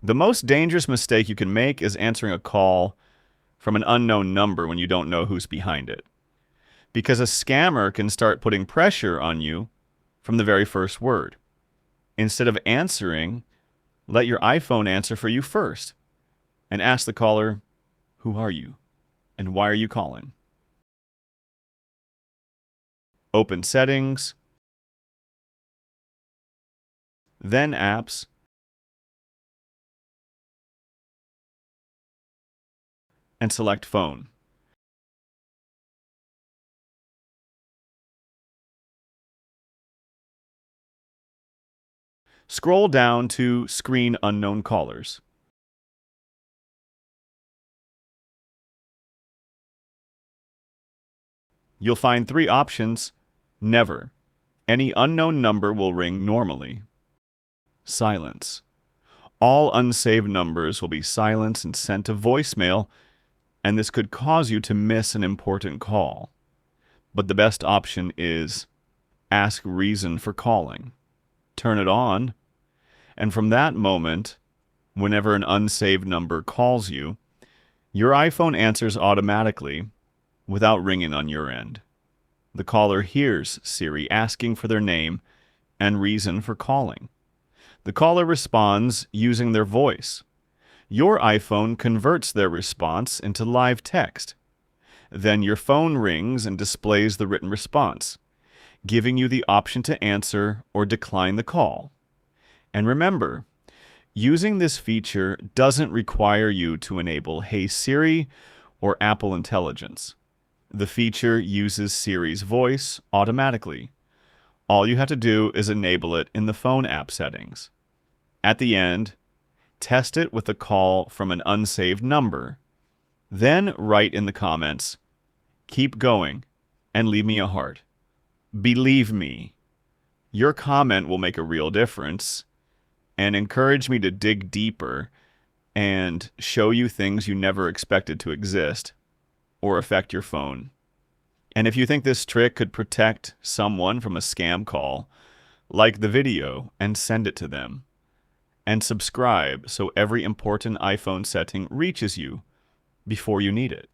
The most dangerous mistake you can make is answering a call from an unknown number when you don't know who's behind it. Because a scammer can start putting pressure on you from the very first word. Instead of answering, let your iPhone answer for you first and ask the caller, "Who are you? And why are you calling?" Open Settings, then Apps, and select Phone. Scroll down to Screen Unknown Callers. You'll find three options. Never. Any unknown number will ring normally. Silence. All unsaved numbers will be silenced and sent to voicemail, and this could cause you to miss an important call. But the best option is ask reason for calling. Turn it on, and from that moment, whenever an unsaved number calls you, your iPhone answers automatically without ringing on your end. The caller hears Siri asking for their name and reason for calling. The caller responds using their voice. Your iPhone converts their response into live text. Then your phone rings and displays the written response, giving you the option to answer or decline the call. And remember, using this feature doesn't require you to enable Hey Siri or Apple Intelligence. The feature uses Siri's voice automatically. All you have to do is enable it in the phone app settings. At the end, test it with a call from an unsaved number. Then write in the comments, "Keep going," and leave me a heart. Believe me, your comment will make a real difference and encourage me to dig deeper and show you things you never expected to exist or affect your phone. And if you think this trick could protect someone from a scam call, like the video and send it to them. And subscribe so every important iPhone setting reaches you before you need it.